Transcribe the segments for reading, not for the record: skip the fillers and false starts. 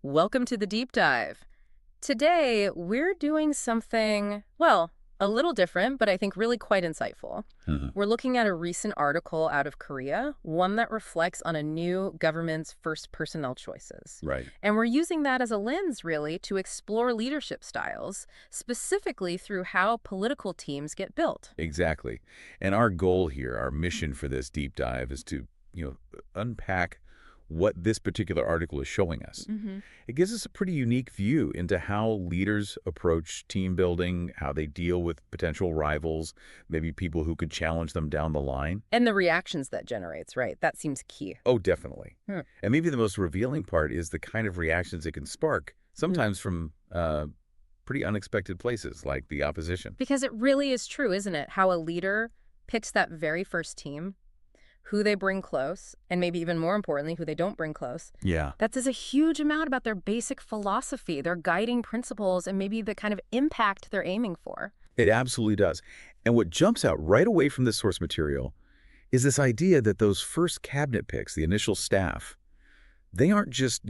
Welcome to the deep dive. Today, we're doing something, well, a little different, but I think really quite insightful. Mhm. We're looking at a recent article out of Korea, one that reflects on a new government's first personnel choices. Right. And we're using that as a lens, really, to explore leadership styles, specifically through how political teams get built. Exactly. And our goal here, our mission for this deep dive is to, unpack what this particular article is showing us. Hmm. It gives us a pretty unique view into how leaders approach team building, how they deal with potential rivals, maybe people who could challenge them down the line. And the reactions that generates, right? That seems key. Oh, definitely. Hmm. And maybe the most revealing part is the kind of reactions it can spark, sometimes from pretty unexpected places like the opposition. Because it really is true, isn't it? How a leader picks that very first team, who they bring close, and maybe even more importantly, who they don't bring close. Yeah. That says a huge amount about their basic philosophy, their guiding principles, and maybe the kind of impact they're aiming for. It absolutely does. And what jumps out right away from this source material is this idea that those first cabinet picks, the initial staff, they aren't just,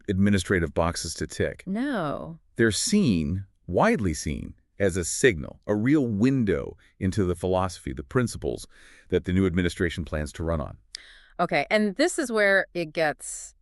administrative boxes to tick. No. They're seen, widely seen, as a signal, a real window into the philosophy, the principles that the new administration plans to run on. Okay, and this is where it gets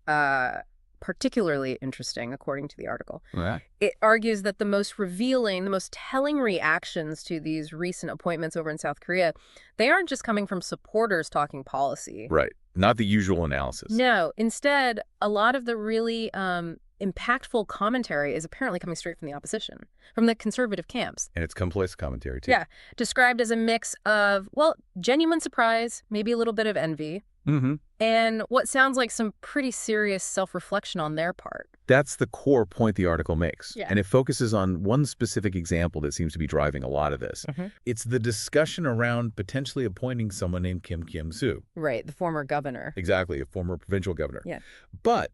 particularly interesting, according to the article. Yeah. It argues that the most revealing, the most telling reactions to these recent appointments over in South Korea, they aren't just coming from supporters talking policy. Right. Not the usual analysis. No, instead, a lot of the really impactful commentary is apparently coming straight from the opposition, from the conservative camps. And it's complex commentary, too. Yeah, described as a mix of, well, genuine surprise, maybe a little bit of envy, Mm-hmm. and what sounds like some pretty serious self-reflection on their part. That's the core point the article makes. Yeah. And it focuses on one specific example that seems to be driving a lot of this. Mm-hmm. It's the discussion around potentially appointing someone named Kim Kyung-soo. Right, the former governor. Exactly, a former provincial governor. Yeah. But,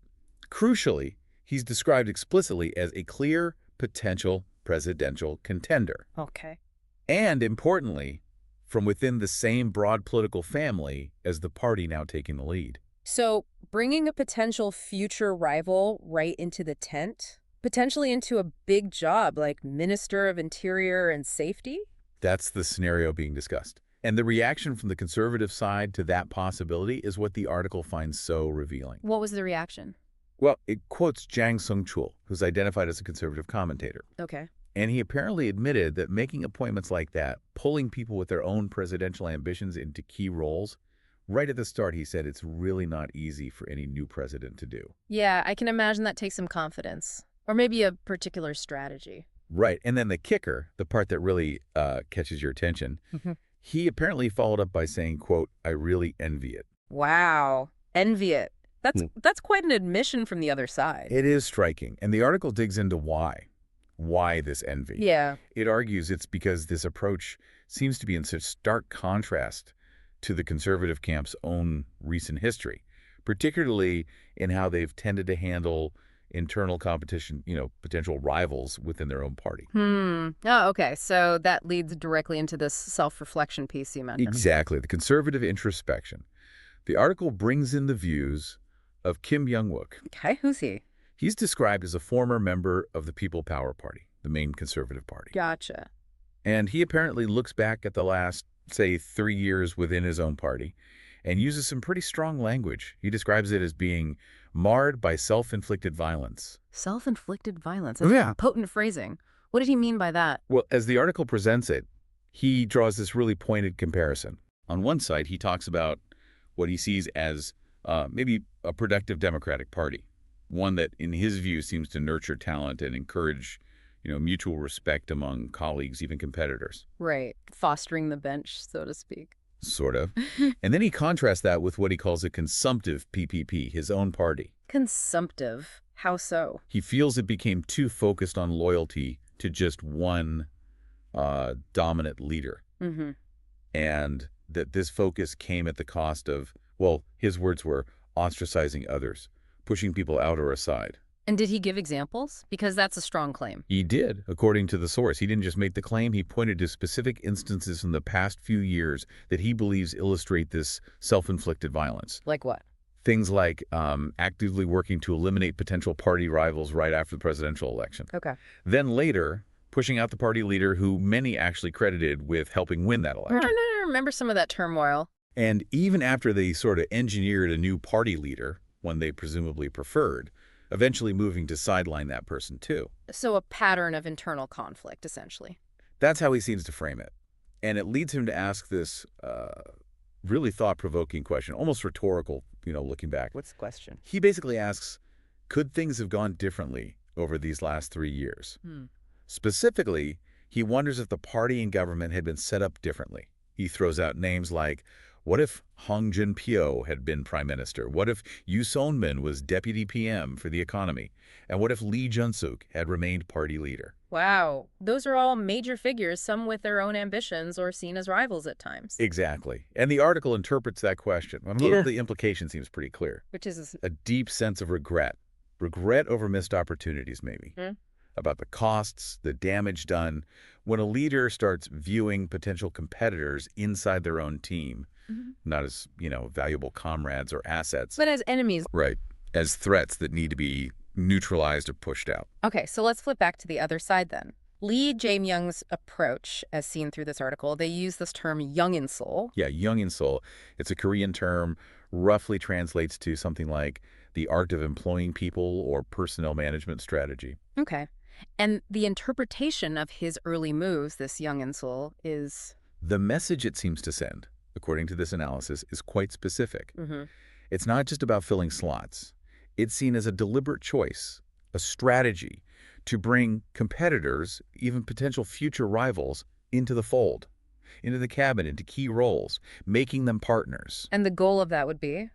crucially, he's described explicitly as a clear potential presidential contender. Okay. And, importantly, from within the same broad political family as the party now taking the lead. So bringing a potential future rival right into the tent, potentially into a big job like Minister of Interior and Safety? That's the scenario being discussed. And the reaction from the conservative side to that possibility is what the article finds so revealing. What was the reaction? Well, it quotes Jang Seong-chul, who's identified as a conservative commentator. Okay. And he apparently admitted that making appointments like that, pulling people with their own presidential ambitions into key roles, right at the start, he said it's really not easy for any new president to do. Yeah, I can imagine that takes some confidence. Or maybe a particular strategy. Right. And then the kicker, the part that really catches your attention, Mhm. he apparently followed up by saying, quote, "I really envy it." Wow. Envy it. That's quite an admission from the other side. It is striking. And the article digs into why. Why this envy? Yeah. It argues it's because this approach seems to be in such stark contrast to the conservative camp's own recent history, particularly in how they've tended to handle internal competition, potential rivals within their own party. Oh, okay. So that leads directly into this self-reflection piece you mentioned. Exactly. The conservative introspection. The article brings in the views of Kim Kyung-wook. Okay, who's he? He's described as a former member of the People Power Party, the main conservative party. Gotcha. And he apparently looks back at the last, say, 3 years within his own party and uses some pretty strong language. He describes it as being marred by self-inflicted violence. Self-inflicted violence. Oh, That's yeah. potent phrasing. What did he mean by that? Well, as the article presents it, he draws this really pointed comparison. On one side, he talks about what he sees as maybe a productive Democratic Party, one that, in his view, seems to nurture talent and encourage, mutual respect among colleagues, even competitors. Right. Fostering the bench, so to speak. Sort of. And then he contrasts that with what he calls a consumptive PPP, his own party. Consumptive. How so? He feels it became too focused on loyalty to just one dominant leader. Mm-hmm. And that this focus came at the cost of, well, his words were ostracizing others, pushing people out or aside. And did he give examples? Because that's a strong claim. He did, according to the source. He didn't just make the claim, he pointed to specific instances from the past few years that he believes illustrate this self-inflicted violence. Like what? Things like actively working to eliminate potential party rivals right after the presidential election. Okay. Then later, pushing out the party leader who many actually credited with helping win that election. I remember some of that turmoil. And even after they sort of engineered a new party leader, one they presumably preferred, eventually moving to sideline that person too. So a pattern of internal conflict, essentially. That's how he seems to frame it. And it leads him to ask this really thought-provoking question, almost rhetorical, looking back. What's the question? He basically asks, could things have gone differently over these last 3 years? Specifically, he wonders if the party and government had been set up differently. He throws out names like, what if Hong Jin-pyo had been prime minister? What if Yoo Son-min was deputy PM for the economy? And what if Lee Jae-myung had remained party leader? Wow. Those are all major figures, some with their own ambitions or seen as rivals at times. Exactly. And the article interprets that question. The implication seems pretty clear. Which is a deep sense of regret. Regret over missed opportunities, maybe. About the costs, the damage done. When a leader starts viewing potential competitors inside their own team, not as, valuable comrades or assets. But as enemies. Right. As threats that need to be neutralized or pushed out. Okay, so let's flip back to the other side then. Lee Jae-myung's approach, as seen through this article, they use this term Young-in-seol. Yeah, Young-in-seol. It's a Korean term, roughly translates to something like the art of employing people or personnel management strategy. Okay. And the interpretation of his early moves, this Young-in-seol, is? The message it seems to send, according to this analysis, is quite specific. It's not just about filling slots. It's seen as a deliberate choice, a strategy to bring competitors, even potential future rivals, into the fold, into the cabinet, into key roles, making them partners. And the goal of that would be?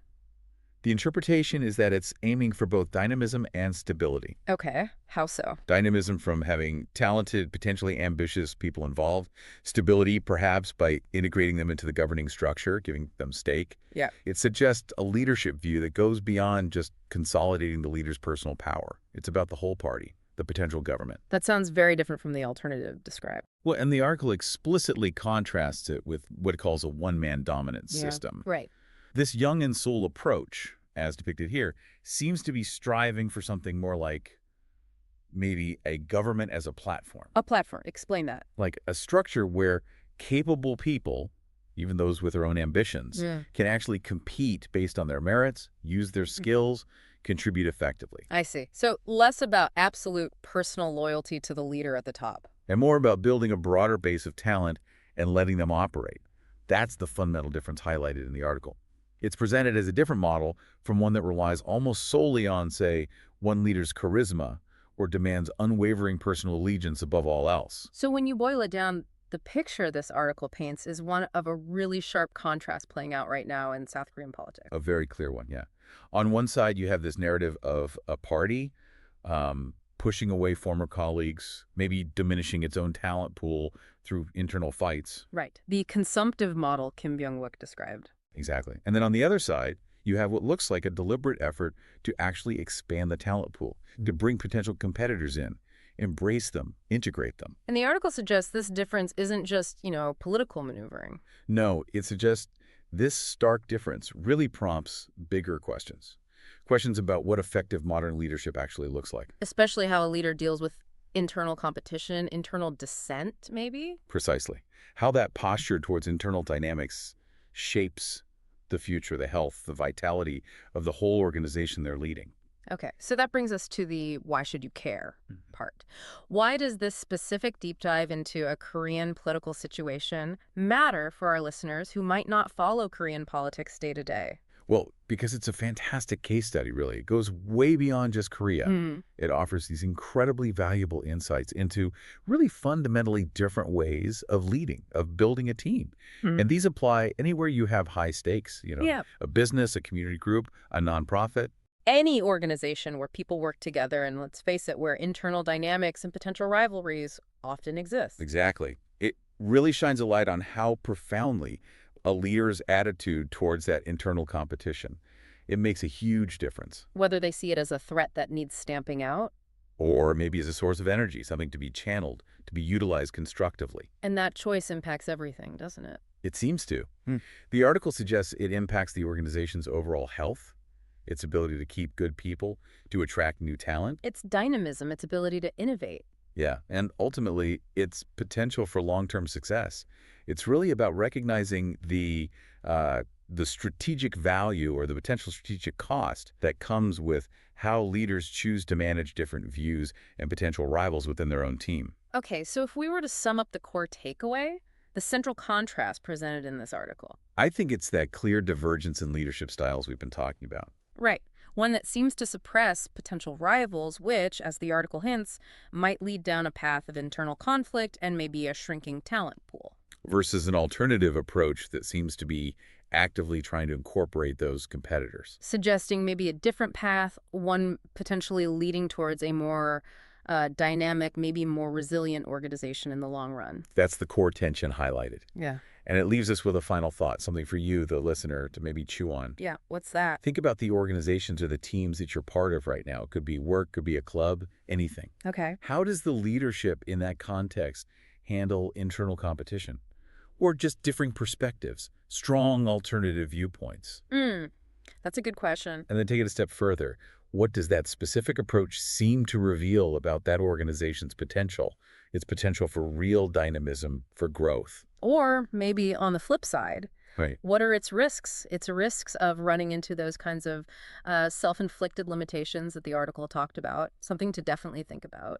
The interpretation is that it's aiming for both dynamism and stability. Okay. How so? Dynamism from having talented, potentially ambitious people involved. Stability, perhaps, by integrating them into the governing structure, giving them stake. Yeah. It suggests a leadership view that goes beyond just consolidating the leader's personal power. It's about the whole party, the potential government. That sounds very different from the alternative described. Well, and the article explicitly contrasts it with what it calls a one-man dominance system. Right. This Young-in-seol approach, as depicted here, seems to be striving for something more like maybe a government as a platform. A platform. Explain that. Like a structure where capable people, even those with their own ambitions, can actually compete based on their merits, use their skills, contribute effectively. I see. So less about absolute personal loyalty to the leader at the top. And more about building a broader base of talent and letting them operate. That's the fundamental difference highlighted in the article. It's presented as a different model from one that relies almost solely on, say, one leader's charisma or demands unwavering personal allegiance above all else. So when you boil it down, the picture this article paints is one of a really sharp contrast playing out right now in South Korean politics. A very clear one, yeah. On one side, you have this narrative of a party pushing away former colleagues, maybe diminishing its own talent pool through internal fights. Right. The consumptive model Kim Kyung-soo described. Exactly. And then on the other side, you have what looks like a deliberate effort to actually expand the talent pool, to bring potential competitors in, embrace them, integrate them. And the article suggests this difference isn't just, political maneuvering. No, it suggests this stark difference really prompts bigger questions. Questions about what effective modern leadership actually looks like. Especially how a leader deals with internal competition, internal dissent, maybe? Precisely. How that posture towards internal dynamics shapes the future, the health, the vitality of the whole organization they're leading. Okay, so that brings us to the why should you care part. Why does this specific deep dive into a Korean political situation matter for our listeners who might not follow Korean politics day to day? Well, because it's a fantastic case study, really. It goes way beyond just Korea. It offers these incredibly valuable insights into really fundamentally different ways of leading, of building a team. And these apply anywhere you have high stakes, a business, a community group, a nonprofit. Any organization where people work together and, let's face it, where internal dynamics and potential rivalries often exist. Exactly. It really shines a light on how profoundly a leader's attitude towards that internal competition. It makes a huge difference. Whether they see it as a threat that needs stamping out. Or maybe as a source of energy, something to be channeled, to be utilized constructively. And that choice impacts everything, doesn't it? It seems to. The article suggests it impacts the organization's overall health, its ability to keep good people, to attract new talent. Its dynamism, its ability to innovate. Yeah, and ultimately, its potential for long-term success. It's really about recognizing the strategic value or the potential strategic cost that comes with how leaders choose to manage different views and potential rivals within their own team. Okay, so if we were to sum up the core takeaway, the central contrast presented in this article. I think it's that clear divergence in leadership styles we've been talking about. Right. One that seems to suppress potential rivals, which, as the article hints, might lead down a path of internal conflict and maybe a shrinking talent pool. Versus an alternative approach that seems to be actively trying to incorporate those competitors. Suggesting maybe a different path, one potentially leading towards a more dynamic, maybe more resilient organization in the long run. That's the core tension highlighted. Yeah. And it leaves us with a final thought, something for you, the listener, to maybe chew on. Yeah, what's that? Think about the organizations or the teams that you're part of right now. It could be work, could be a club, anything. Okay. How does the leadership in that context handle internal competition? Or just differing perspectives, strong alternative viewpoints? That's a good question. And then take it a step further. What does that specific approach seem to reveal about that organization's potential, its potential for real dynamism, for growth? Or maybe on the flip side, Right. what are its risks? Its risks of running into those kinds of self-inflicted limitations that the article talked about, something to definitely think about.